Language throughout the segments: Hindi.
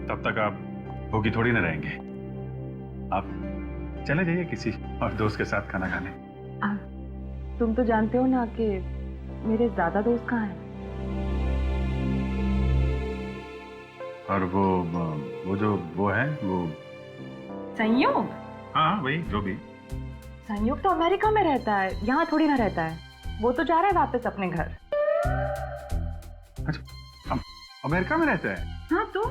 तब तक आप भूखी थोड़ी ना रहेंगे। आप चले जाइए किसी और दोस्त के साथ खाना खाने। तुम तो जानते हो ना कि मेरे ज्यादा दोस्त कहाँ हैं। और वो है वो संयोग? हाँ वही जो भी। संयोग तो अमेरिका में रहता है, यहाँ थोड़ी ना रहता है। वो तो जा रहा है वापस अपने घर। अच्छा, अमेरिका में रहता है? हाँ तो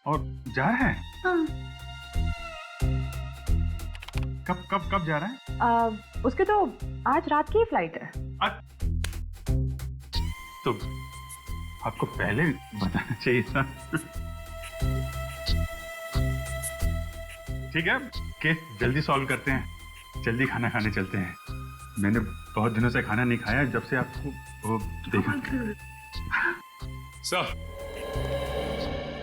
और जा रहा है? हाँ। कब जा रहा है? उसके तो आज रात की फ्लाइट है। तो आपको पहले बताना चाहिए था। ठीक है, केस जल्दी सॉल्व करते हैं, जल्दी खाना खाने चलते हैं। मैंने बहुत दिनों से खाना नहीं खाया जब से आपको वो देखा। सर,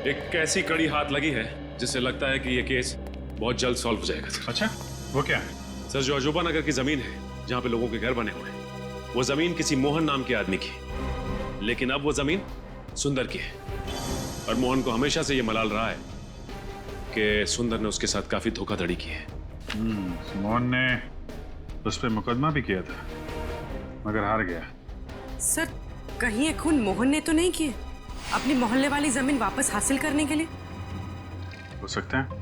एक ऐसी कड़ी हाथ लगी है जिससे लगता है कि ये केस बहुत जल्द सॉल्व हो जाएगा सर। अच्छा, वो क्या है? सर, जो अजूबा नगर की जमीन है जहां पे लोगों के घर बने हुए हैं, वो जमीन किसी मोहन नाम के आदमी की, लेकिन अब वो जमीन सुंदर की है। और मोहन को हमेशा से ये मलाल रहा है कि सुंदर ने उसके साथ काफी धोखाधड़ी की है। मोहन ने उस पर मुकदमा भी किया था मगर हार गया। सर, कहीं ये खून मोहन ने तो नहीं किए अपनी मोहल्ले वाली जमीन वापस हासिल करने के लिए? हो सकता है।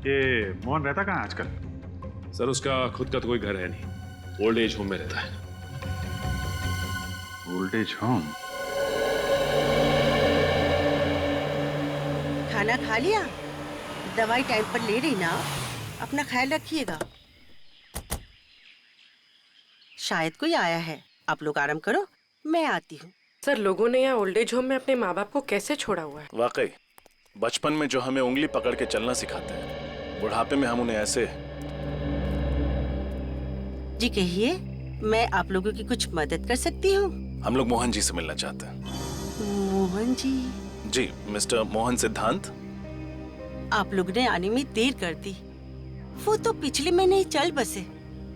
ये मोहन रहता कहाँ आजकल? सर, उसका खुद का तो कोई घर है नहीं, ओल्ड एज होम में रहता है। Old age home? खाना खा लिया? दवाई टाइम पर ले रही ना? अपना ख्याल रखिएगा। शायद कोई आया है, आप लोग आराम करो, मैं आती हूँ। सर, लोगों ने यहाँ ओल्ड एज होम में अपने माँ बाप को कैसे छोड़ा हुआ है? वाकई बचपन में जो हमें उंगली पकड़ के चलना सिखाते हैं, बुढ़ापे में हम उन्हें ऐसे। जी कहिए, मैं आप लोगों की कुछ मदद कर सकती हूँ? हम लोग मोहन जी से मिलना चाहते हैं। मोहन जी? जी, मिस्टर मोहन सिद्धांत। आप लोग ने आने में देर कर दी, वो तो पिछले महीने ही चल बसे।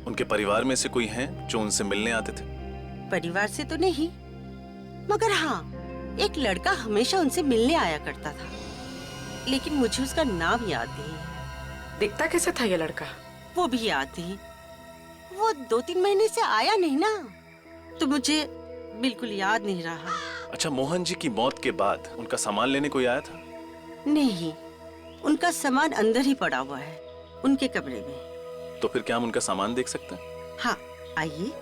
उनके परिवार में से कोई हैं जो उनसे मिलने आते थे? परिवार से तो नहीं, मगर हाँ, एक लड़का हमेशा उनसे मिलने आया करता था, लेकिन मुझे उसका नाम याद नहीं। दिखता कैसा था ये लड़का? वो भी याद नहीं। वो 2-3 महीने से आया नहीं ना, तो मुझे बिल्कुल याद नहीं रहा। अच्छा, मोहन जी की मौत के बाद उनका सामान लेने कोई आया था? नहीं, उनका सामान अंदर ही पड़ा हुआ है, उनके कमरे में। तो फिर क्या हम उनका सामान देख सकते हैं? हाँ, आइए।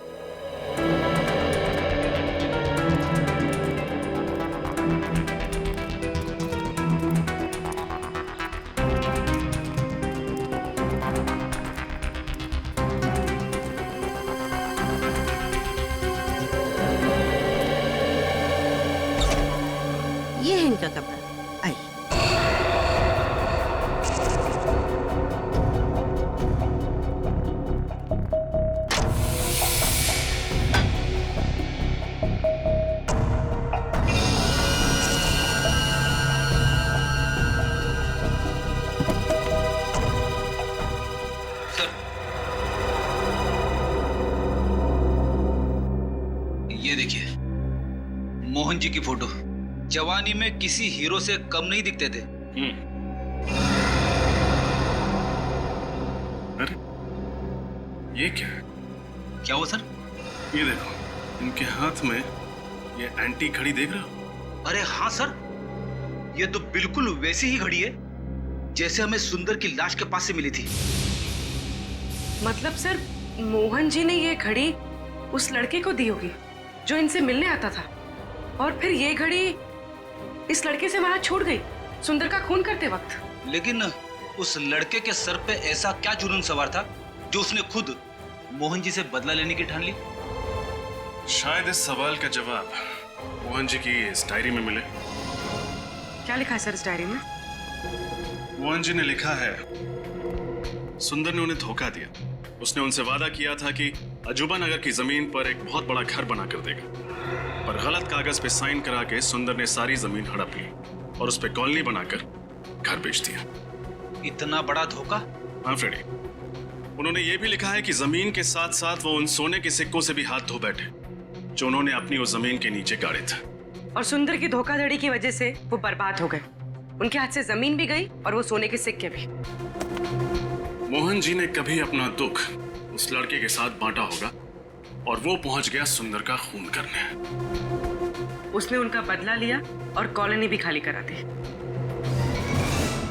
ये है इनका कमरा, आइए। ये देखिए, मोहन जी की फोटो। जवानी में किसी हीरो से कम नहीं दिखते थे। अरे, ये क्या है? क्या हुआ सर? ये देखो, इनके हाथ में ये एंटी घड़ी देख रहे हो? अरे हाँ सर, ये तो बिल्कुल वैसी ही घड़ी है जैसे हमें सुंदर की लाश के पास से मिली थी। मतलब सर, मोहन जी ने ये घड़ी उस लड़के को दी होगी जो इनसे मिलने आता था, और फिर ये घड़ी इस लड़के से वहां छूट गई सुंदर का खून करते वक्त। लेकिन उस लड़के के सर पे ऐसा क्या जुनून सवार था जो उसने खुद मोहन जी से बदला लेने की ठान ली? शायद इस सवाल का जवाब मोहन जी की इस डायरी में मिले। क्या लिखा है सर इस डायरी में? मोहन जी ने लिखा है, सुंदर ने उन्हें धोखा दिया। उसने उनसे वादा किया था कि अजूबा नगर की जमीन पर एक बहुत बड़ा घर बना कर देगा, पर गलत कागज पे साइन करा के सुंदर ने सारी जमीन हड़प ली और उस पे कॉलोनी बनाकर घर बेच दिया। इतना बड़ा धोखा? हाँ फ्रेडी, उन्होंने ये भी लिखा है कि जमीन के साथ साथ वो उन सोने के सिक्कों से भी हाथ धो बैठे जो उन्होंने अपनी उस जमीन के नीचे गाड़े थे। और सुंदर की धोखाधड़ी की वजह से वो बर्बाद हो गए। उनके हाथ से जमीन भी गई और वो सोने के सिक्के भी। मोहन जी ने कभी अपना दुख उस लड़के के साथ बांटा होगा और वो पहुंच गया सुंदर का खून करने। उसने उनका बदला लिया और कॉलोनी भी खाली करा दी।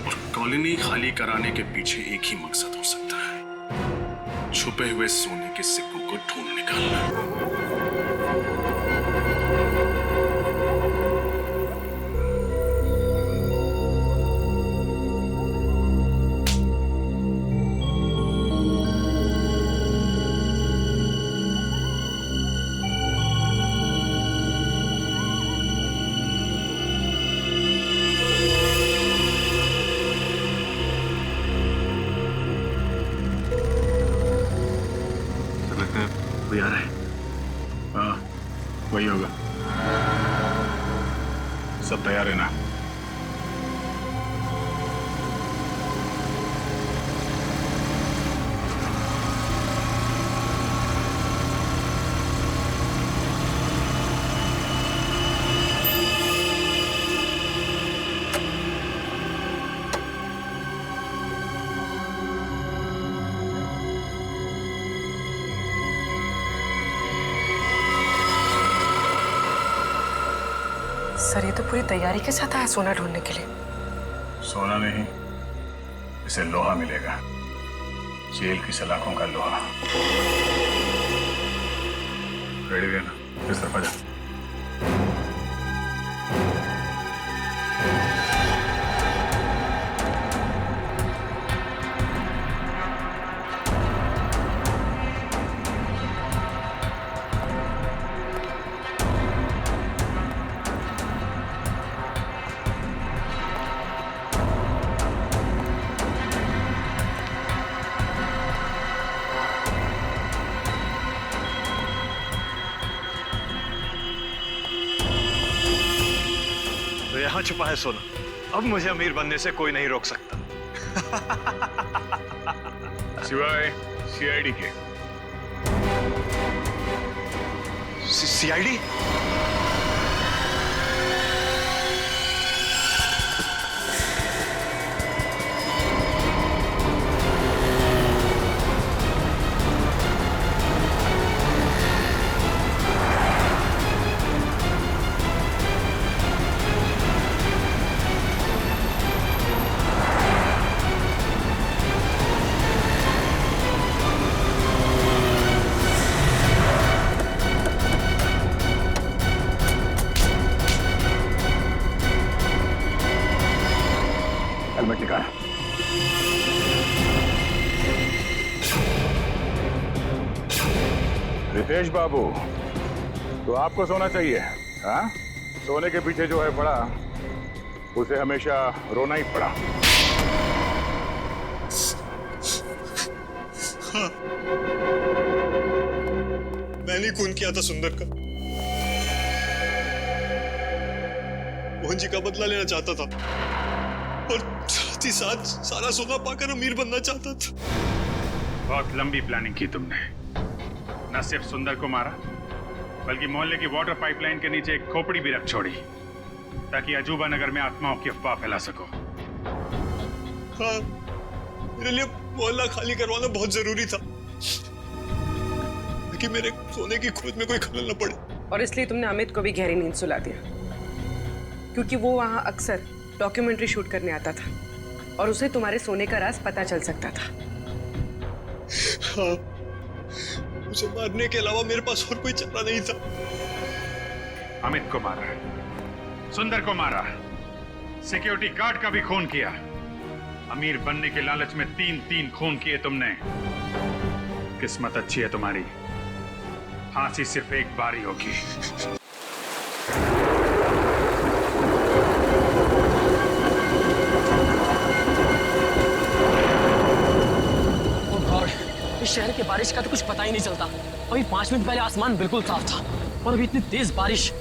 और कॉलोनी खाली कराने के पीछे एक ही मकसद हो सकता है, छुपे हुए सोने के सिक्कों को ढूंढ निकालना। कोई आ रहा है? हाँ, वही होगा। सब तैयार है ना? सर, ये तो पूरी तैयारी के साथ आया सोना ढूंढने के लिए। सोना नहीं, इसे लोहा मिलेगा, जेल की सलाखों का लोहा। रेडी रहना, इस तरफ आ जा। तो यहाँ छुपा है सोना, अब मुझे अमीर बनने से कोई नहीं रोक सकता। सिवाय सीआईडी के। सीआईडी? हेलमेट निकाल। रितेश बाबू, तो आपको सोना चाहिए? हाँ, सोने के पीछे जो है पड़ा, उसे हमेशा रोना ही पड़ा। हाँ, मैंने खून किया था सुंदर का। मोहन जी का बदला लेना चाहता था और साथ ही साथ सारा सोना पाकर अमीर बनना चाहता था। बहुत लंबी प्लानिंग की तुमने। न सिर्फ सुंदर को मारा, बल्कि मोहल्ले की वाटर पाइपलाइन के नीचे एक खोपड़ी भी रख छोड़ी, ताकि अजूबा नगर में आत्माओं की अफवाह फैला सको। हाँ, मेरे लिए मोहल्ला खाली करवाना बहुत जरूरी था, ताकि मेरे सोने की खोज में कोई खलल न पड़े। और इसलिए तुमने अमित को भी गहरी नींद सुला दिया, क्योंकि वो वहां अक्सर डॉक्यूमेंट्री शूट करने आता था और उसे तुम्हारे सोने का राज पता चल सकता था। हाँ, उसे मारने के अलावा मेरे पास और कोई चारा नहीं था। अमित को मारा, सुंदर को मारा, सिक्योरिटी गार्ड का भी खून किया। अमीर बनने के लालच में 3-3 खून किए तुमने। किस्मत अच्छी है तुम्हारी, फांसी सिर्फ एक बार ही होगी। इस शहर के बारिश का तो कुछ पता ही नहीं चलता। अभी 5 मिनट पहले आसमान बिल्कुल साफ था और अभी इतनी तेज बारिश।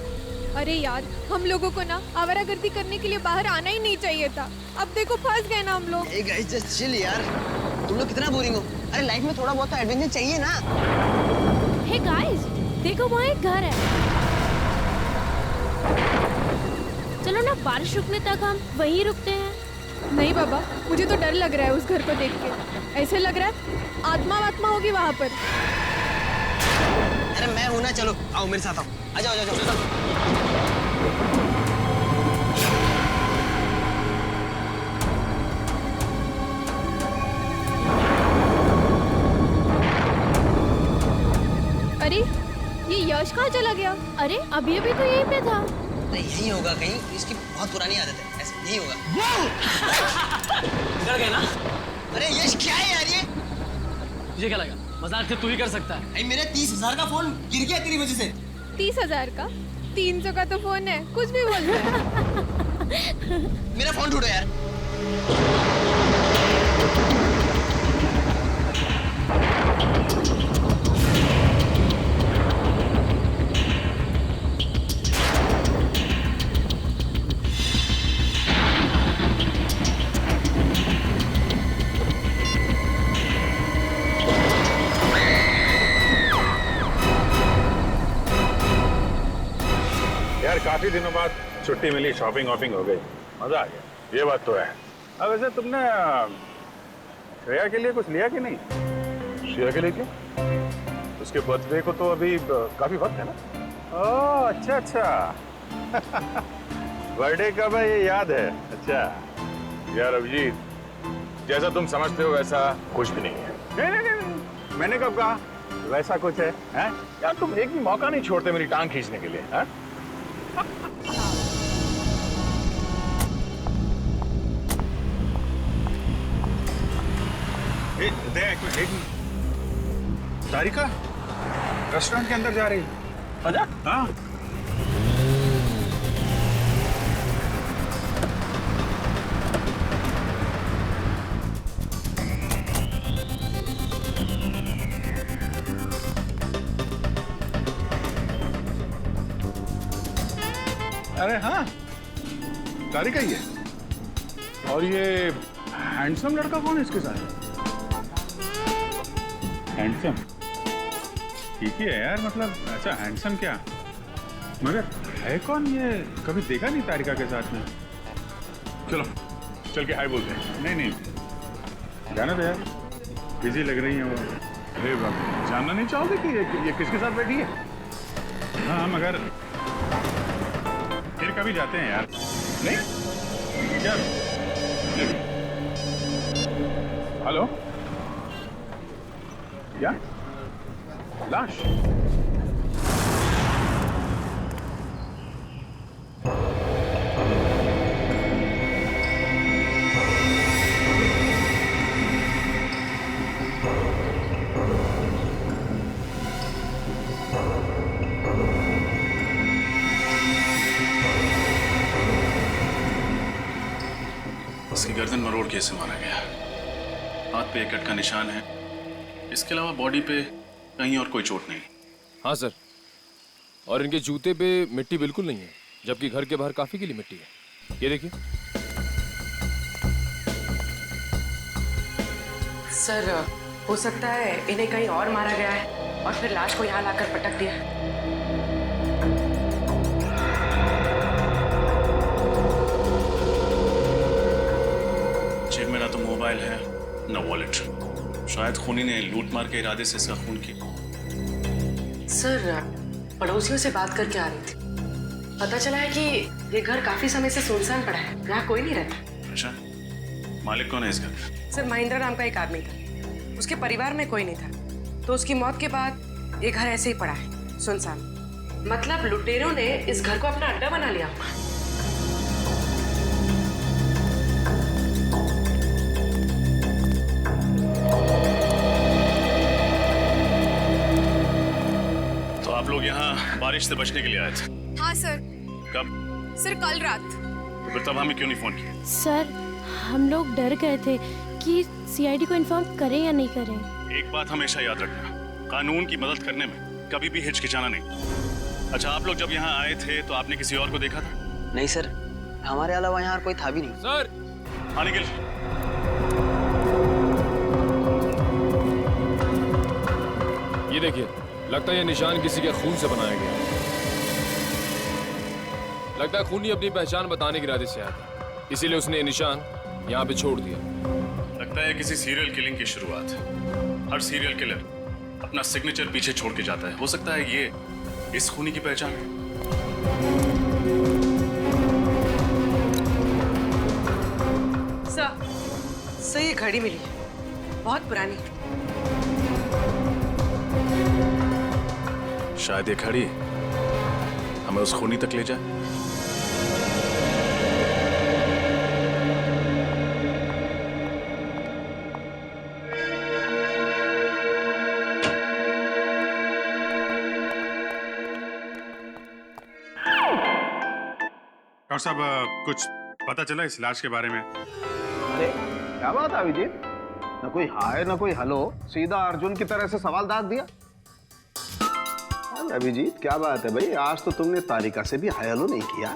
अरे यार, हम लोगों को ना आवारागर्दी करने के लिए बाहर आना ही नहीं चाहिए था। अब देखो फंस गए ना हम लोग। Hey guys, just chill यार। तुम लोग कितना बोरिंग हो? अरे लाइफ में थोड़ा बहुत तो एडवेंचर चाहिए ना। Hey guys, देखो वहाँ एक घर है। चलो ना बारिश रुकने तक हम वहीं रुकते हैं। नहीं बाबा, मुझे तो डर लग रहा है उस घर को देख के। ऐसे लग रहा है आत्मा होगी वहाँ पर। अरे मैं हूं ना, चलो आओ मेरे साथ आओ। आ जाओ आ जाओ। अरे ये यश कहाँ चला गया? अरे अभी अभी तो यहीं पे था। अरे यही होगा कहीं, इसकी बहुत पुरानी आदत है, ऐसे यही होगा। डर गए ना? अरे यश क्या है यार ये? तुझे क्या लगा मजाक से तू ही कर सकता है? भाई मेरे 30,000 का फोन गिर गया तेरी वजह से। 30,000 का? 300 का तो फोन है, कुछ भी बोल रहा है। मेरा फोन ढूंढो यार। यार काफी दिनों बाद छुट्टी मिली, शॉपिंग वॉपिंग हो गई, मजा आ गया, ये बात तो है। अब वैसे तुमने श्रेया के लिए कुछ लिया कि नहीं? श्रेया के लिए क्यों? उसके बर्थडे को तो अभी काफी वक्त है ना। ओह अच्छा अच्छा। बर्थडे कब है ये याद है? अच्छा यार अभिजीत, जैसा तुम समझते हो वैसा कुछ भी नहीं है। नहीं, मैंने कब कहा वैसा कुछ है, हैं? यार तुम एक भी मौका नहीं छोड़ते मेरी टांग खींचने के लिए, हैं? तारिका रेस्टोरेंट के अंदर जा रही है। आजा। हाँ अरे हाँ तारिका ही है। और ये हैंडसम लड़का कौन है इसके साथ? हैंडसम ठीक ही है यार, मतलब अच्छा हैंडसम क्या, मगर है कौन ये? कभी देखा नहीं तारिका के साथ में। चलो चल के हाय बोलते हैं। नहीं नहीं जाना तो यार, बिजी लग रही है वो। अरे बाप, जानना नहीं चाहोगे कि ये किसके साथ बैठी है? हाँ मगर फिर कभी जाते हैं यार। नहीं क्या? हेलो क्या लाश? इसकी गर्दन मरोड़ के इसे मारा गया। हाथ पे एक कट का निशान है, इसके अलावा बॉडी पे कहीं और कोई चोट नहीं। हाँ सर, और इनके जूते पे मिट्टी बिल्कुल नहीं है, जबकि घर के बाहर काफी गीली मिट्टी है। ये देखिए सर, हो सकता है इन्हें कहीं और मारा गया है और फिर लाश को यहाँ लाकर पटक दिया। जेब में ना तो मोबाइल है ना वॉलेट। शायद खूनी ने लूट मार के इरादे से इसका खून किया। सर, पड़ोसियों से बात करके आ रही थी, पता चला है कि ये घर काफी समय से सुनसान पड़ा है, यहाँ कोई नहीं रहता। अच्छा, मालिक कौन है इस घर का? सर, महेंद्र नाम का एक आदमी था, उसके परिवार में कोई नहीं था, तो उसकी मौत के बाद ये घर ऐसे ही पड़ा है सुनसान। मतलब लुटेरों ने इस घर को अपना अड्डा बना लिया। आप लोग यहाँ बारिश से बचने के लिए आए थे? हाँ सर। कब? सर कल रात। तो फिर तब हमें क्यों नहीं फोन किया? सर हम लोग डर गए थे कि सीआईडी को इन्फॉर्म करें या नहीं करें। एक बात हमेशा याद रखना, कानून की मदद करने में कभी भी हिचकिचाना नहीं। अच्छा, आप लोग जब यहाँ आए थे तो आपने किसी और को देखा था? नहीं सर, हमारे अलावा यहाँ कोई था भी नहीं। सर हाँ निखिल, ये देखिए, लगता है ये निशान किसी के खून से बनाया गया। लगता है खूनी अपनी पहचान बताने के इरादे से आया था, इसीलिए उसने ये निशान यहाँ पे छोड़ दिया। लगता है किसी सीरियल किलिंग की शुरुआत है। हर सीरियल किलर अपना सिग्नेचर पीछे छोड़ के जाता है। हो सकता है ये इस खूनी की पहचान है। सर ये घड़ी मिली है, बहुत पुरानी। शायद ये घड़ी हमें उस खूनी तक ले जाए। डॉक्टर साहब कुछ पता चला इस लाश के बारे में? अरे क्या बात है अभिजीत, ना कोई हाय ना कोई हेलो, सीधा अर्जुन की तरह से सवाल दाग दिया। अरे अभिजीत क्या बात है भाई, आज तो तुमने तारिका से भी हाय हेलो नहीं किया।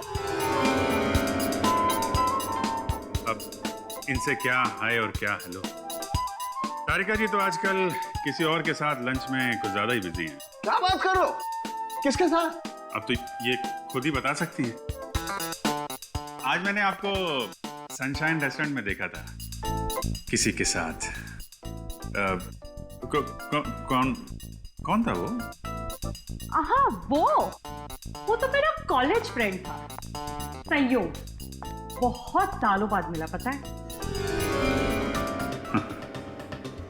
अब इनसे क्या हाय और क्या हेलो। तारिका जी तो आजकल किसी और के साथ लंच में कुछ ज्यादा ही बिजी हैं। क्या बात कर रहे हो, किसके साथ? अब तो ये खुद ही बता सकती हैं। आज मैंने आपको सनशाइन रेस्टोरेंट में देखा था किसी के साथ। कौन था वो? हाँ वो तो मेरा कॉलेज फ्रेंड था, संयोग। बहुत सालों बाद मिला, पता है?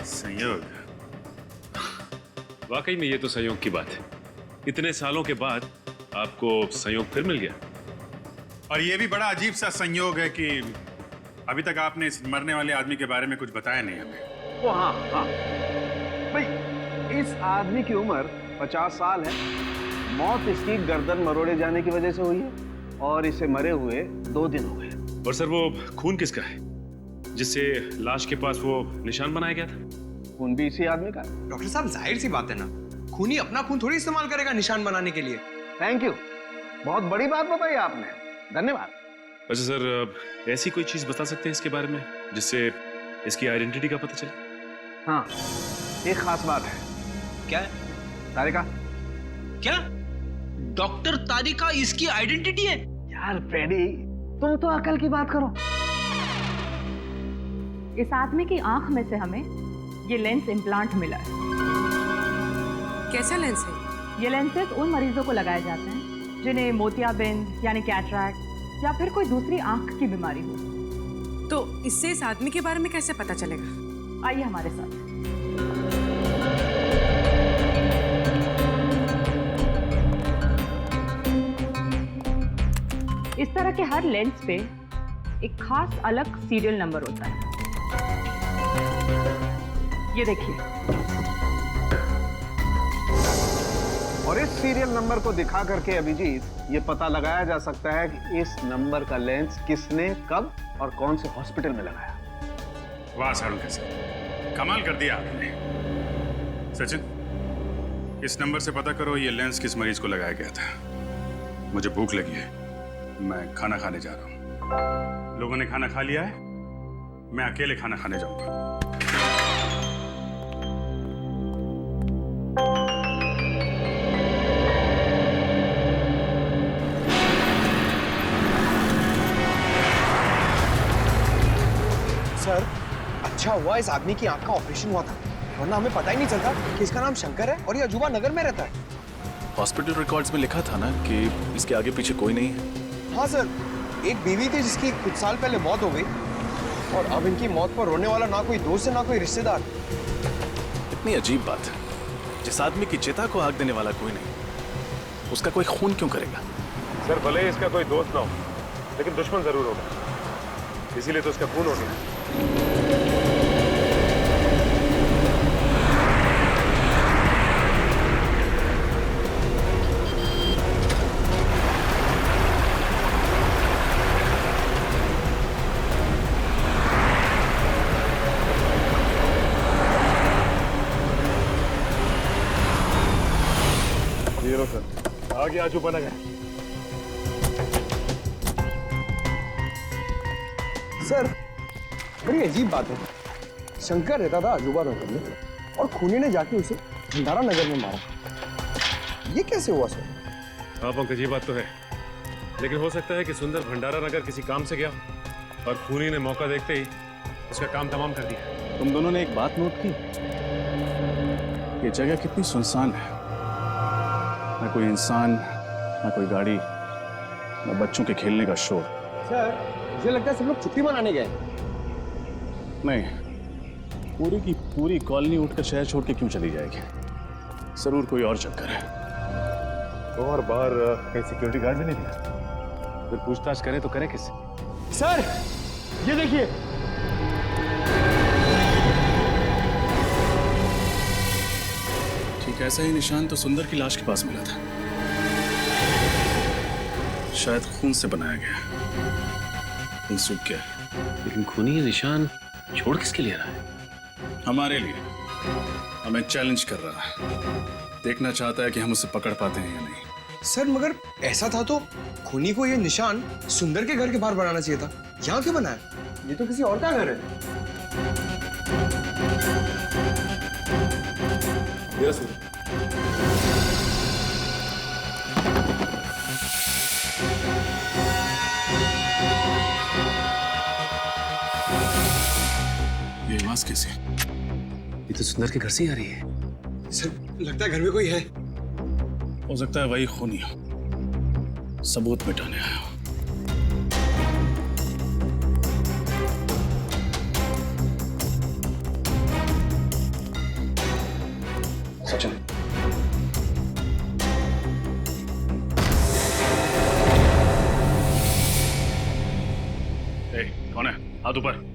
संयोग? वाकई में ये तो संयोग की बात है। इतने सालों के बाद आपको संयोग फिर मिल गया। और ये भी बड़ा अजीब सा संयोग है कि अभी तक आपने इस मरने वाले आदमी के बारे में कुछ बताया नहीं हमें। वो हाँ भाई, इस आदमी की उम्र 50 साल है। मौत इसकी गर्दन मरोड़े जाने की वजह से हुई है और इसे मरे हुए 2 दिन हो गए। और सर वो खून किसका है जिससे लाश के पास वो निशान बनाया गया था? खून भी इसी आदमी का। डॉक्टर साहब जाहिर सी बात है ना, खूनी अपना खून थोड़ी इस्तेमाल करेगा निशान बनाने के लिए। थैंक यू, बहुत बड़ी बात बताई आपने, धन्यवाद। अच्छा सर, ऐसी कोई चीज बता सकते हैं इसके बारे में जिससे इसकी आइडेंटिटी का पता चले? हाँ, एक खास बात है। क्या है? तारिका। क्या डॉक्टर तारिका इसकी आइडेंटिटी है? यार फ्रेडी, तुम तो अकल की बात करो। इस आदमी की आंख में से हमें ये लेंस इम्प्लांट मिला है। कैसा लेंस है? ये लेंसेज उन मरीजों को लगाए जाते हैं जिन्हें मोतियाबिंद यानी कैटरैक्ट या फिर कोई दूसरी आंख की बीमारी हो। तो इससे इस आदमी के बारे में कैसे पता चलेगा? आइए हमारे साथ। इस तरह के हर लेंस पे एक खास अलग सीरियल नंबर होता है। ये देखिए। और इस सीरियल नंबर को दिखा करके अभिजीत ये पता लगाया जा सकता है कि इस नंबर का लेंस किसने कब और कौन से हॉस्पिटल में लगाया। वाह सारुण सर, कमाल कर दिया आपने। सचिन, इस नंबर से पता करो ये लेंस किस मरीज को लगाया गया था। मुझे भूख लगी है, मैं खाना खाने जा रहा हूँ। लोगों ने खाना खा लिया है, मैं अकेले खाना खाने जाऊंगा। सर, अच्छा हुआ इस आदमी की आंख का ऑपरेशन हुआ था, वरना हमें पता ही नहीं चलता कि इसका नाम शंकर है और ये अजूबा नगर में रहता है। हॉस्पिटल रिकॉर्ड्स में लिखा था ना कि इसके आगे पीछे कोई नहीं है। हाँ सर, एक बीवी थी जिसकी कुछ साल पहले मौत हो गई और अब इनकी मौत पर रोने वाला ना कोई दोस्त है ना कोई रिश्तेदार। इतनी अजीब बात है, जिस आदमी की चिता को आग देने वाला कोई नहीं, उसका कोई खून क्यों करेगा? सर भले ही इसका कोई दोस्त ना हो, लेकिन दुश्मन जरूर होगा, इसीलिए तो उसका खून हो गया। सर आगे आजू बना गया। सर बड़ी अजीब बात है, शंकर रहता था अजूबा नगर में और खूनी ने जाके उसे भंडारा नगर में मारा। ये कैसे हुआ सर? हाँ पंकज, ये बात तो है। लेकिन हो सकता है कि सुंदर भंडारा नगर किसी काम से गया और खूनी ने मौका देखते ही उसका काम तमाम कर दिया। तुम दोनों ने एक बात नोट की? ये जगह कितनी सुनसान है। न कोई इंसान, न कोई गाड़ी, न बच्चों के खेलने का शोर। सर मुझे लगता है सब लोग छुट्टी मनाने गए। नहीं, पूरी की पूरी कॉलोनी उठकर शहर छोड़ के क्यों चली जाएगी? जरूर कोई और चक्कर है। और बाहर कहीं सिक्योरिटी गार्ड भी नहीं दिया? अगर पूछताछ करें तो करें किससे? सर ये देखिए, ठीक ऐसा ही निशान तो सुंदर की लाश के पास मिला था। शायद खून से बनाया गया। खून सूख गया। लेकिन खूनी ये निशान छोड़ किसके लिए रहा है? हमारे लिए। हमें चैलेंज कर रहा है। देखना चाहता है कि हम उसे पकड़ पाते हैं या नहीं। सर मगर ऐसा था तो खूनी को ये निशान सुंदर के घर के बाहर बनाना चाहिए था। यहाँ क्यों बनाया? ये तो किसी और का घर है। मेरा सुंदर। ये आवाज कैसे? ये तो सुंदर के घर से ही आ रही है। सर लगता है घर में कोई है। हो सकता है वही खूनी हो। सबूत मिटाने आया हो। सचिन, कौन है? हाथ ऊपर।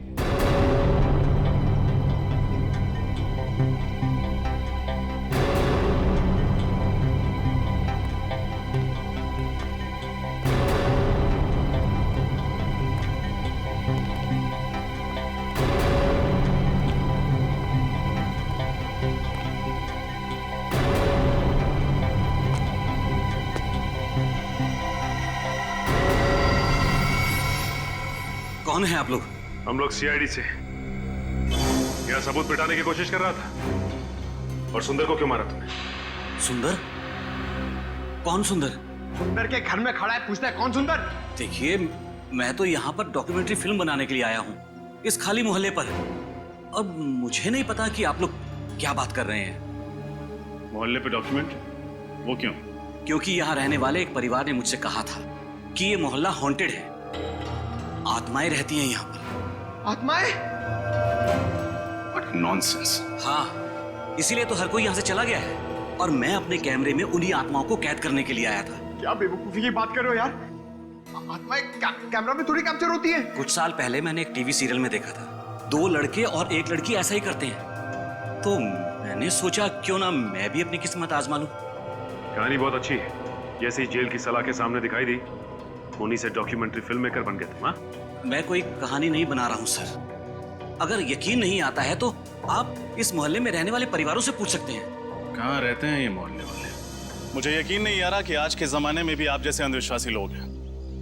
कौन है आप लोग? हम लोग सीआईडी से। क्या सबूत मिटाने की कोशिश कर रहा था? और सुंदर को क्यों मारा तुमने? सुंदर? कौन सुंदर? सुंदर के घर में खड़ा है, पूछता है कौन सुंदर? देखिए, मैं तो यहाँ पर डॉक्यूमेंट्री फिल्म बनाने के लिए आया हूँ, इस खाली मोहल्ले पर। अब मुझे नहीं पता कि आप लोग क्या बात कर रहे हैं। मोहल्ले पे डॉक्यूमेंट? वो क्यों? क्योंकि यहाँ रहने वाले एक परिवार ने मुझसे कहा था कि ये मोहल्ला हॉन्टेड है। आत्माएं रहती हैं यहाँ पर। आत्माएं? What nonsense। हाँ, इसीलिए तो हर कोई यहाँ से चला गया है और मैं अपने कैमरे में उन्हीं आत्माओं को कैद करने के लिए आया था। क्या बेवकूफी की बात कर रहे हो यार? आत्माएं कैमरा में थोड़ी कैप्चर होती है। कुछ साल पहले मैंने एक टीवी सीरियल में देखा था, 2 लड़के और 1 लड़की ऐसा ही करते हैं। तो मैंने सोचा क्यों ना मैं भी अपनी किस्मत आजमा लूं। कहानी बहुत अच्छी है। जैसे ही जेल की सलाह के सामने दिखाई दी, उन्हीं से डॉक्यूमेंट्री फिल्म मेकर बन गए तुम। हाँ? मैं कोई कहानी नहीं बना रहा हूँ सर। अगर यकीन नहीं आता है तो आप इस मोहल्ले में रहने वाले परिवारों से पूछ सकते हैं। कहाँ रहते हैं ये मोहल्ले वाले? मुझे यकीन नहीं आ रहा कि आज के जमाने में भी आप जैसे अंधविश्वासी लोग हैं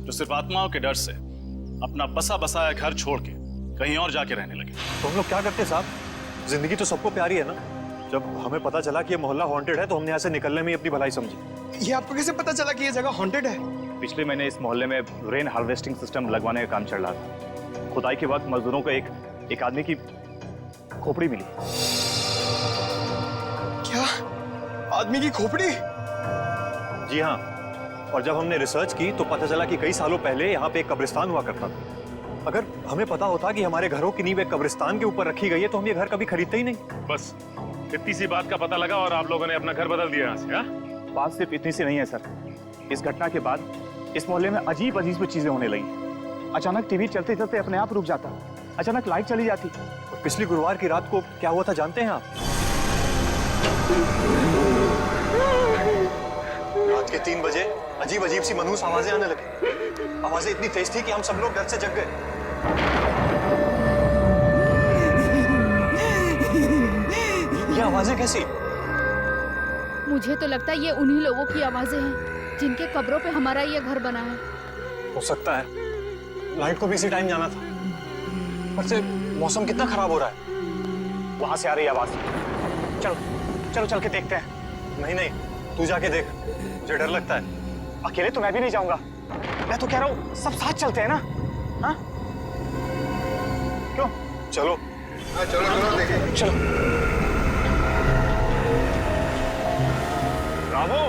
जो सिर्फ आत्माओं के डर से अपना बसा बसाया घर छोड़ के कहीं और जाके रहने लगे। तो हम लोग क्या करते साहब? जिंदगी तो सबको प्यारी है ना। जब हमें पता चला कि ये मोहल्ला हॉन्टेड है तो हमने यहाँ से निकलने में ही अपनी भलाई समझी। ये आपको कैसे पता चला कि ये जगह हॉन्टेड है? पिछले महीने इस मोहल्ले में रेन हार्वेस्टिंग सिस्टम लगवाने का काम चल रहा था। खुदाई के वक्त मजदूरों को एक आदमी की खोपड़ी मिली। क्या? आदमी की खोपड़ी? जी हाँ। और जब हमने रिसर्च की तो पता चला कि कई सालों पहले यहाँ पे एक कब्रिस्तान हुआ करता था। अगर हमें पता होता कि हमारे घरों की नींव एक कब्रिस्तान के ऊपर रखी गई है तो हम ये घर कभी खरीदते ही नहीं। बस इतनी सी बात का पता लगा और आप लोगों ने अपना घर बदल दिया यहाँ से। हाँ? बात सिर्फ इतनी सी नहीं है सर। इस घटना के बाद इस मोहल्ले में अजीब अजीब चीजें होने लगी। अचानक टीवी चलते चलते अपने आप रुक जाता, अचानक लाइट चली जाती। और पिछली गुरुवार की रात को क्या हुआ था जानते हैं आप? रात के 3 बजे अजीब अजीब सी मनहूस आवाजें आने लगी। आवाजें इतनी तेज थी कि हम सब लोग डर से जग गए। ये आवाजें कैसी? मुझे तो लगता है ये उन्हीं लोगों की आवाजें हैं जिनके कब्रों पे हमारा ये घर बना है। हो सकता है। लाइट को भी इसी टाइम जाना था। पर से मौसम कितना खराब हो रहा है। वहां से आ रही आवाज। चलो चलो चल के देखते हैं। नहीं नहीं, तू जाके देख, मुझे डर लगता है। अकेले तो मैं भी नहीं जाऊंगा। मैं तो कह रहा हूँ सब साथ चलते हैं ना, हाँ? क्यों? चलो। हाँ चलो चलो देखिए। चलो। रामू,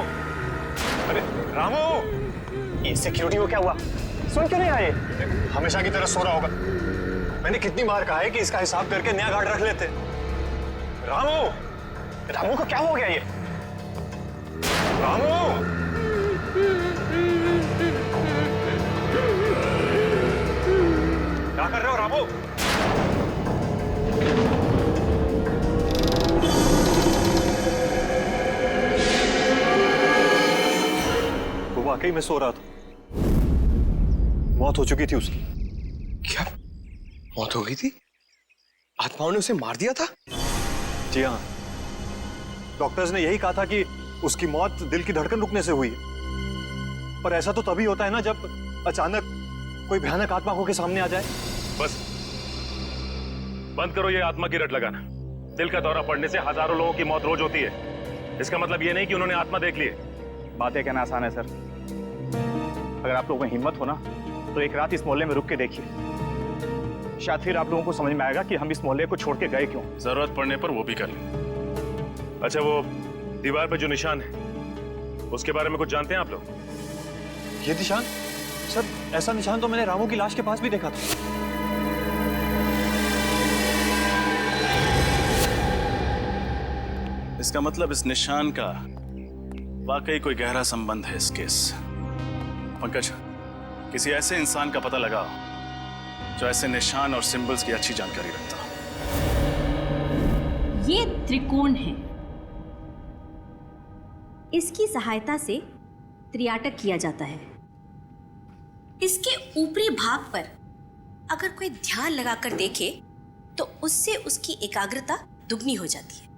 अरे रामू, ये सिक्योरिटी को क्या हुआ? सुन क्यों नहीं आए? हमेशा की तरह सो रहा होगा। मैंने कितनी बार कहा है कि इसका हिसाब करके नया गार्ड रख लेते। रामू, रामू को क्या हो गया ये? रामू, क्या कर रहे हो रामू? वो वाकई में सो रहा था। मौत हो चुकी थी उसकी। क्या मौत हो गई थी? आत्माओं ने उसे मार दिया था? जी हाँ, डॉक्टर्स ने यही कहा था कि उसकी मौत दिल की धड़कन रुकने से हुई है। पर ऐसा तो तभी होता है ना जब अचानक कोई भयानक आत्मा होकर सामने आ जाए। बस बंद करो ये आत्मा की रट लगाना। दिल का दौरा पड़ने से हजारों लोगों की मौत रोज होती है। इसका मतलब ये नहीं कि उन्होंने आत्मा देख ली है। बातें कहना आसान है सर। अगर आप लोगों में हिम्मत हो ना तो एक रात इस मोहल्ले में रुक के देखिए। शायद फिर आप लोगों को समझ में आएगा कि हम इस मोहल्ले को छोड़ के गए क्यों। जरूरत पड़ने पर वो भी कर लें। अच्छा, वो दीवार पर जो निशान है उसके बारे में कुछ जानते हैं आप लोग? ये निशान? सर, ऐसा निशान तो मैंने रामू की लाश के पास भी देखा था। इसका मतलब इस निशान का वाकई कोई गहरा संबंध है इस केस से। पंकज, किसी ऐसे इंसान का पता लगाओ जो ऐसे निशान और सिंबल्स की अच्छी जानकारी रखता हो। ये त्रिकोण है। इसकी सहायता से त्रियाटक किया जाता है। इसके ऊपरी भाग पर अगर कोई ध्यान लगाकर देखे तो उससे उसकी एकाग्रता दुगनी हो जाती है।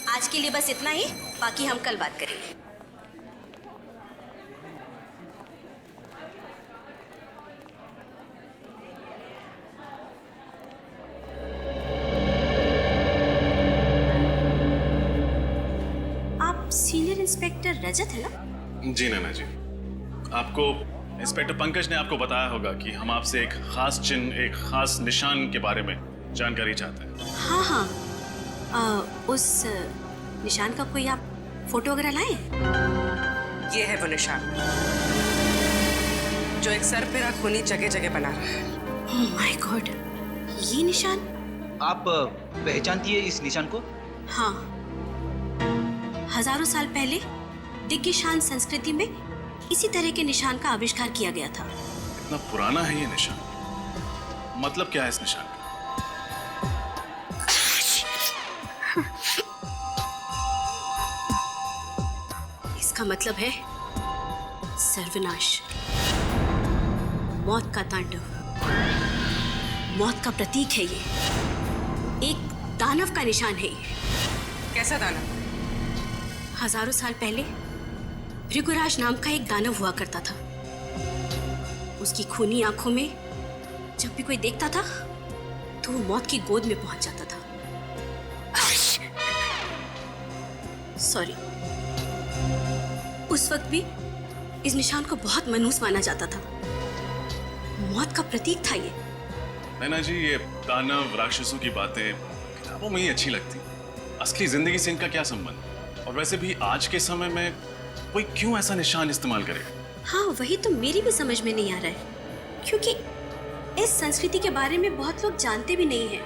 आज के लिए बस इतना ही, बाकी हम कल बात करेंगे। आप सीनियर इंस्पेक्टर रजत है ना? जी नैना जी, आपको इंस्पेक्टर पंकज ने आपको बताया होगा कि हम आपसे एक खास चिन्ह, एक खास निशान के बारे में जानकारी चाहते हैं। हाँ हाँ, उस निशान का कोई आप फोटो वगैरह लाए? ये है वो निशान जो एक सरफिरा खूनी जगह जगह बना रहा है। ओह माय गॉड, ये निशान? आप पहचानती है इस निशान को? हाँ, हजारों साल पहले दिग्गिशान संस्कृति में इसी तरह के निशान का आविष्कार किया गया था। इतना पुराना है ये निशान? मतलब क्या है इस निशान का? इसका मतलब है सर्वनाश, मौत का तांडव। मौत का प्रतीक है ये। एक दानव का निशान है ये। कैसा दानव? हजारों साल पहले भृगुराज नाम का एक दानव हुआ करता था। उसकी खूनी आंखों में जब भी कोई देखता था तो वो मौत की गोद में पहुंच जाता था। सॉरी। उस वक्त भी इस निशान को बहुत मनहूस माना जाता था। मौत का प्रतीक था ये। नैना जी, ये दानव राक्षसों की बातें किताबों में ही अच्छी लगती, असली जिंदगी से इनका क्या संबंध? और वैसे भी आज के समय में कोई क्यों ऐसा निशान इस्तेमाल करेगा? हाँ, वही तो मेरी भी समझ में नहीं आ रहा है, क्योंकि इस संस्कृति के बारे में बहुत लोग जानते भी नहीं हैं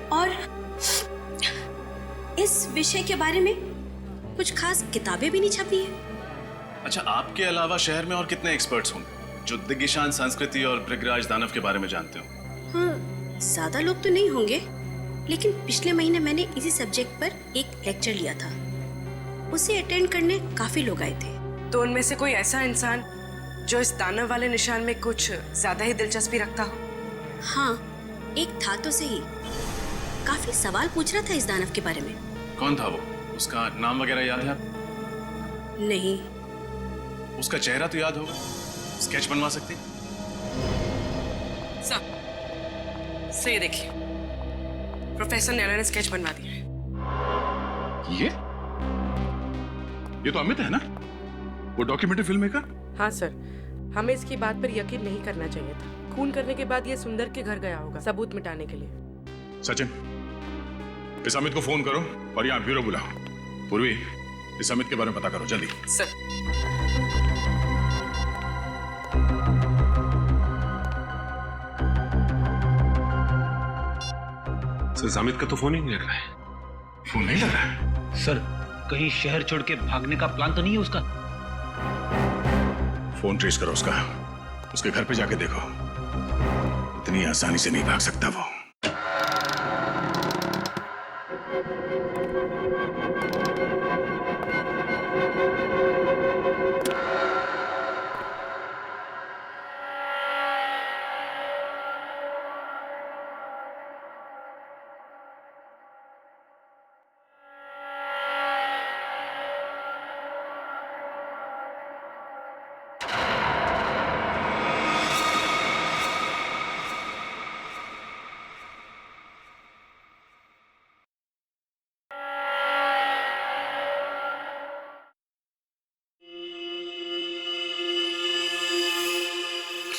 और इस विषय के बारे में कुछ खास किताबें भी नहीं छपी है। अच्छा, आपके अलावा शहर में और कितने एक्सपर्ट्स होंगे जो दिग्गिशान संस्कृति और भृगराज दानव के बारे में जानते हो? हाँ, ज्यादा लोग तो नहीं होंगे, लेकिन पिछले महीने मैंने इसी सब्जेक्ट पर एक लेक्चर लिया था। उसे अटेंड करने काफी लोग आए थे। तो उनमें से कोई ऐसा इंसान जो इस दानव वाले निशान में कुछ ज्यादा ही दिलचस्पी रखता हो? हाँ, एक था तो सही। काफी सवाल पूछ रहा था इस दानव के बारे में। कौन था वो? उसका नाम वगैरह याद है आप? नहीं। उसका चेहरा तो याद होगा, स्केच बनवा सकते? सही देखिए, प्रोफेसर नैना ने स्केच बनवा दिया है। ये तो अमित है ना, वो डॉक्यूमेंट्री फिल्म मेकर। हाँ सर, हमें इसकी बात पर यकीन नहीं करना चाहिए था। खून करने के बाद ये सुंदर के घर गया होगा सबूत मिटाने के लिए। सचिन, इस अमित को फोन करो और यहाँ ब्यूरो बुलाओ। पूर्वी, इस अमित के बारे में पता करो जल्दी। सर। सर, अमित का तो फोन ही नहीं लग रहा है। फोन नहीं लग रहा है? सर, कहीं शहर छोड़ के भागने का प्लान तो नहीं है उसका? फोन ट्रेस करो उसका, उसके घर पे जाके देखो। इतनी आसानी से नहीं भाग सकता वो।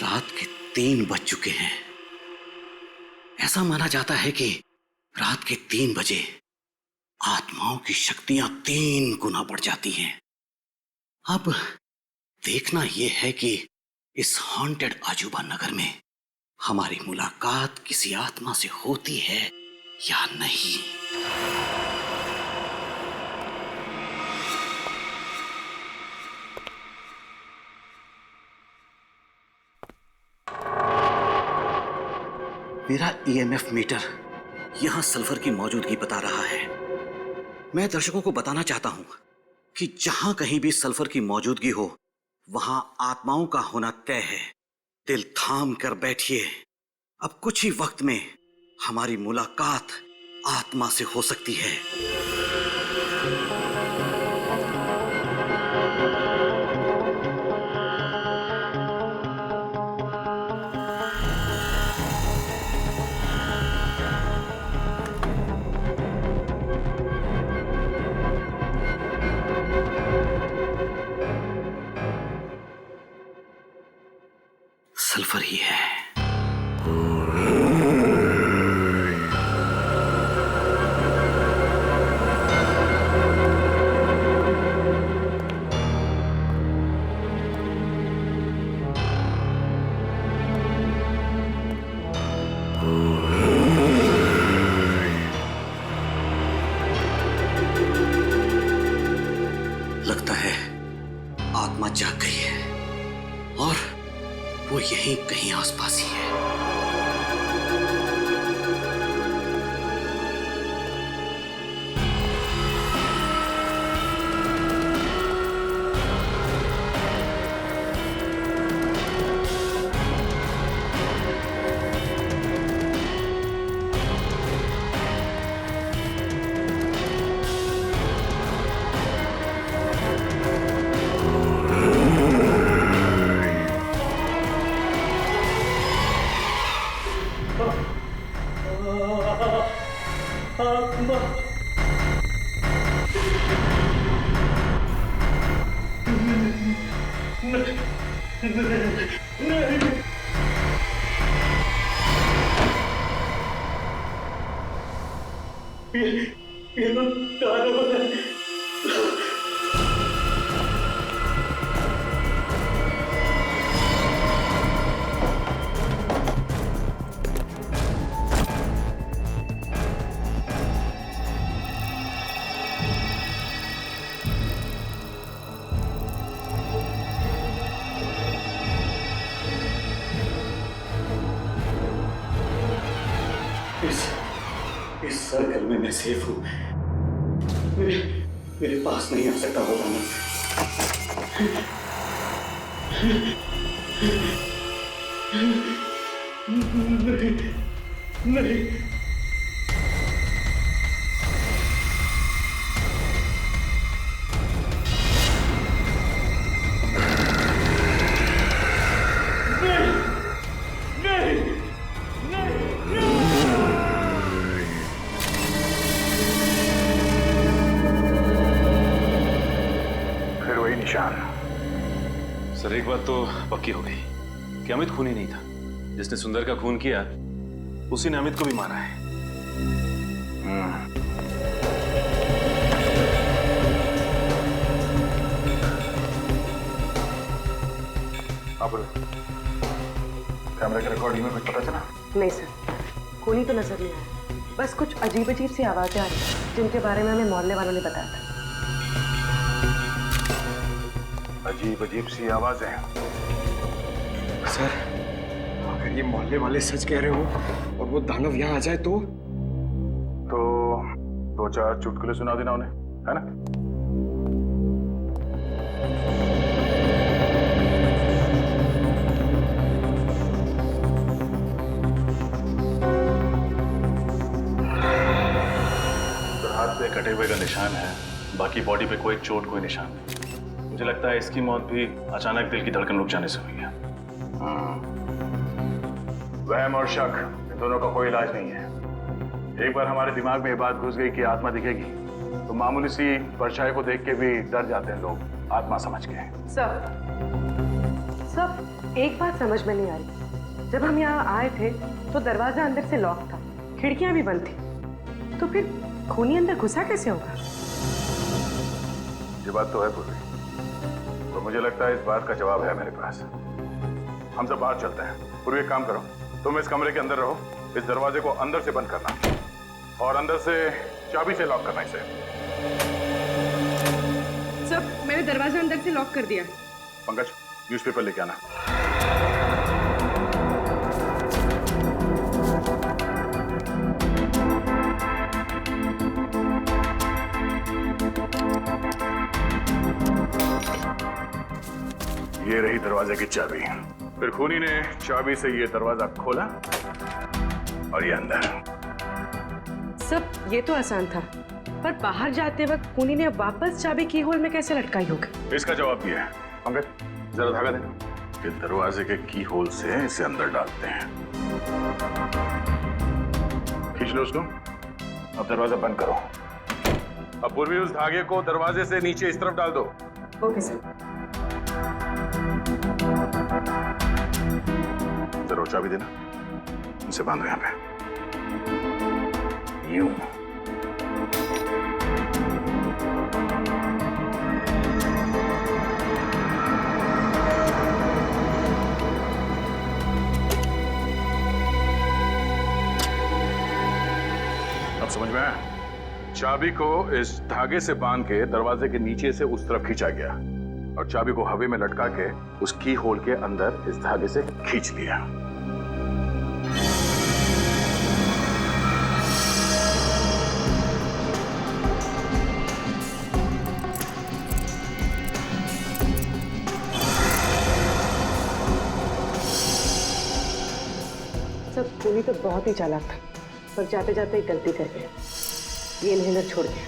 रात के 3 बज चुके हैं। ऐसा माना जाता है कि रात के 3 बजे आत्माओं की शक्तियां 3 गुना बढ़ जाती हैं। अब देखना यह है कि इस हॉन्टेड अजूबा नगर में हमारी मुलाकात किसी आत्मा से होती है या नहीं। मेरा ईएमएफ मीटर यहां सल्फर की मौजूदगी बता रहा है। मैं दर्शकों को बताना चाहता हूं कि जहां कहीं भी सल्फर की मौजूदगी हो वहां आत्माओं का होना तय है। दिल थाम कर बैठिए, अब कुछ ही वक्त में हमारी मुलाकात आत्मा से हो सकती है। सल्फर ही है। लगता है आत्मा जाग गई है और वो यहीं कहीं आसपास ही है। इस सर्कल में मैं सेफ हूं। मेरे पास नहीं आ सकता होगा ना। नहीं। सर एक बात तो पक्की हो गई कि अमित खूनी नहीं था। जिसने सुंदर का खून किया उसी ने अमित को भी मारा है। आप कैमरे की रिकॉर्डिंग में कुछ पता चला? नहीं सर, खूनी तो नजर नहीं आया। बस कुछ अजीब अजीब सी आवाजें आ रही जिनके बारे में हमें मोहल्ले वालों ने बताया था। अजीब अजीब सी आवाजें। सर अगर ये मोहल्ले वाले सच कह रहे हो और वो दानव यहाँ आ जाए तो 2-4 चुटकुले सुना देना उन्हें, है ना? हाथ पे कटे हुए का निशान है, बाकी बॉडी पे कोई चोट कोई निशान नहीं। मुझे लगता है इसकी मौत भी अचानक दिल की धड़कन रुक जाने से हुई है। वहम और शक इन दोनों का कोई इलाज नहीं है। एक बार हमारे दिमाग में ये बात घुस गई कि आत्मा दिखेगी तो मामूली सी परछाई को देख के भी डर जाते हैं लोग, आत्मा समझ के। सब एक बात समझ में नहीं आई। जब हम यहाँ आए थे तो दरवाजा अंदर से लॉक था, खिड़कियां भी बंद थी, तो फिर खूनी अंदर घुसा कैसे होगा? ये बात तो है पूर्वी, तो मुझे लगता है इस बात का जवाब है मेरे पास। हम सब बाहर चलते हैं। पूर्वी एक काम करो, तुम इस कमरे के अंदर रहो, इस दरवाजे को अंदर से बंद करना और अंदर से चाबी से लॉक करना इसे। सब मैंने दरवाजा अंदर से लॉक कर दिया। पंकज न्यूज़पेपर लेके आना। ये रही दरवाजे की चाबी। फिर खूनी ने चाबी से ये दरवाजा खोला और ये अंदर। सब ये तो आसान था, पर बाहर जाते वक्त खूनी ने वापस चाबी की होल में कैसे लटकाई होगी? इसका जवाब भी है। पंकज जरा धागा देना। कि दरवाजे के की होल से इसे अंदर डालते हैं। खींच लो उसको। अब दरवाजा बंद करो। अब पूर्वी उस धागे को दरवाजे से नीचे इस तरफ डाल दो। Okay sir. जरूर चाबी देना। इसे बांधो यहाँ पे। यूं। अब समझ में आया? चाबी को इस धागे से बांध के दरवाजे के नीचे से उस तरफ खींचा गया और चाबी को हवा में लटका के उस की होल के अंदर इस धागे से खींच लिया। सब खूनी तो बहुत ही चालाक था, पर जाते जाते एक गलती कर गया। ये इन्हेलर छोड़ गया।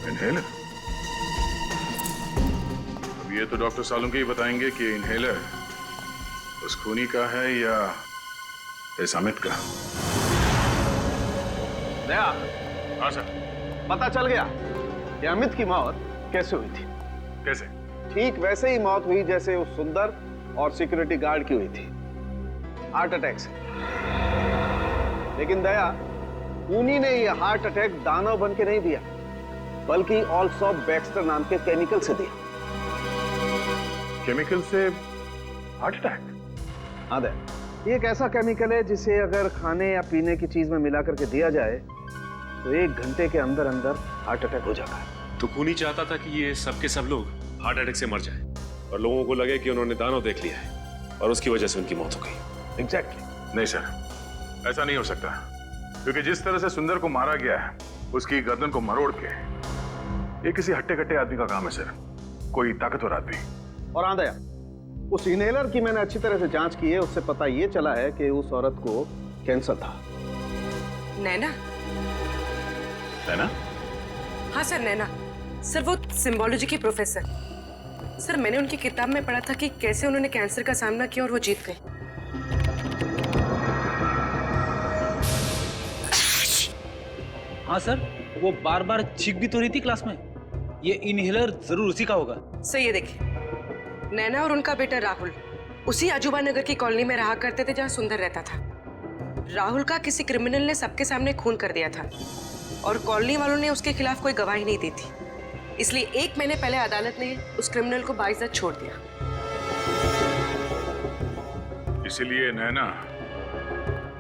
इन्हेलर? अब ये तो डॉक्टर सालुंके ही बताएंगे कि इन्हेलर उस खूनी का है या इस अमित का। दया। हाँ सर। पता चल गया कि अमित की मौत कैसे हुई थी। कैसे? ठीक वैसे ही मौत हुई जैसे उस सुंदर और सिक्योरिटी गार्ड की हुई थी, हार्ट अटैक से। लेकिन दया, खूनी ने यह हार्ट अटैक दानव बन के नहीं दिया, बल्कि ऑल्सो बैक्स्टर नाम के केमिकल से दिया। केमिकल से हार्ट अटैक? हाँ दया, ये एक ऐसा केमिकल है जिसे अगर खाने या पीने की चीज में मिला करके दिया जाए तो 1 घंटे के अंदर अंदर हार्ट अटैक हो जाता है। तो खूनी चाहता था कि ये सब के सब लोग हार्ट अटैक से मर जाए और लोगों को लगे कि उन्होंने दानव देख लिया है और उसकी वजह से उनकी मौत हो गई। एग्जैक्टली। नहीं सर, ऐसा नहीं हो सकता, क्योंकि जिस तरह से सुंदर को मारा गया है, उसकी गर्दन को मरोड़ के, ये किसी हट्टे कट्टे आदमी का काम है सर, कोई ताकतवर आदमी। और हाँ दया, उस इनहेलर की मैंने अच्छी तरह से जांच की है, उससे पता ये चला है कि उस औरत को कैंसर था। नैना? नैना? हाँ सर, नैना। सर वो सिम्बोलॉजी की प्रोफेसर। सर मैंने उनकी किताब में पढ़ा था कि कैसे उन्होंने कैंसर का सामना किया और वो जीत गए। हाँ सर, वो बार बार चीख भी तो रही थी क्लास में। ये इनहेलर जरूर उसी का होगा। सही है, देखिए नैना और उनका बेटा राहुल उसी अजूबा नगर की कॉलोनी में रहा करते थे जहां सुंदर रहता था। राहुल का किसी क्रिमिनल ने सबके सामने खून कर दिया था और कॉलोनी वालों ने उसके खिलाफ कोई गवाही नहीं दी थी, इसलिए 1 महीने पहले अदालत ने उस क्रिमिनल को बाइज्जत छोड़ दिया। इसीलिए नैना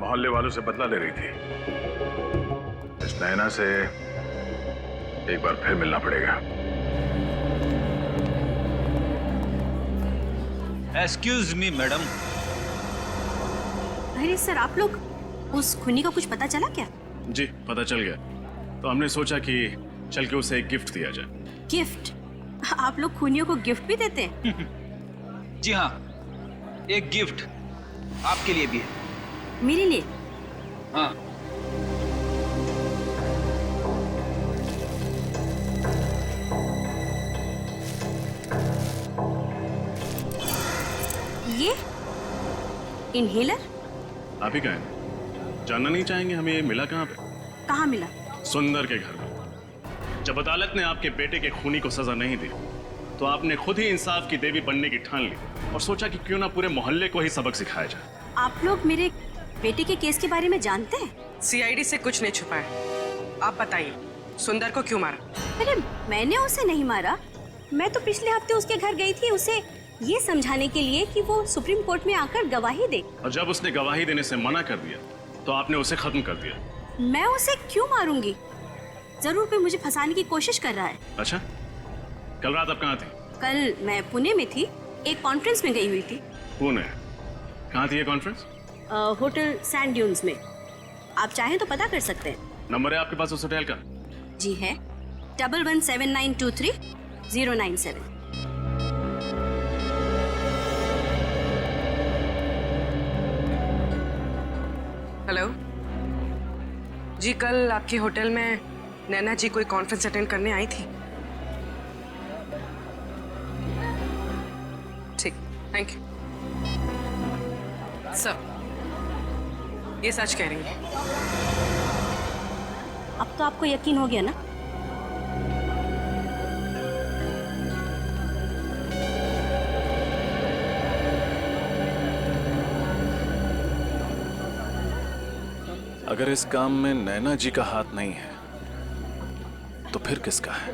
मोहल्ले वालों से बदला ले रही थी। इस नैना से एक बार फिर मिलना पड़ेगा। Excuse me madam. अरे सर, आप लोग उस खूनी को कुछ पता चला क्या? जी पता चल गया, तो हमने सोचा कि चल के उसे एक गिफ्ट दिया जाए। गिफ्ट? आप लोग खूनियों को गिफ्ट भी देते हैं? जी हाँ, एक गिफ्ट आपके लिए भी है। मेरे लिए? हाँ। ये इनहेलर? आप ही कहें, जानना नहीं चाहेंगे हमें ये मिला कहाँ पे? कहाँ मिला? सुंदर के घर में। जब अदालत ने आपके बेटे के खूनी को सजा नहीं दी तो आपने खुद ही इंसाफ की देवी बनने की ठान ली और सोचा कि क्यों ना पूरे मोहल्ले को ही सबक सिखाया जाए। आप लोग मेरे बेटे के केस के बारे में जानते हैं? सीआईडी से कुछ नहीं छुपा है। आप बताइए, सुंदर को क्यों मारा? अरे मैंने उसे नहीं मारा, मैं तो पिछले हफ्ते उसके घर गई थी उसे ये समझाने के लिए कि वो सुप्रीम कोर्ट में आकर गवाही दे। और जब उसने गवाही देने से मना कर दिया तो आपने उसे खत्म कर दिया। मैं उसे क्यों मारूंगी? जरूर कोई मुझे फंसाने की कोशिश कर रहा है। अच्छा, कल रात आप कहाँ थे? कल मैं पुणे में थी, एक कॉन्फ्रेंस में गई हुई थी। पुणे? कहाँ थी ये कॉन्फ्रेंस? होटल सैंड ड्यून्स में। आप चाहें तो पता कर सकते हैं। नंबर है आपके पास उस होटल का? जी है, 117923 097। हेलो जी, कल आपके होटल में नैना जी कोई कॉन्फ्रेंस अटेंड करने आई थी। ठीक, थैंक यू सर। ये सच कह रही है? अब तो आपको यकीन हो गया ना? अगर इस काम में नैना जी का हाथ नहीं है तो फिर किसका है?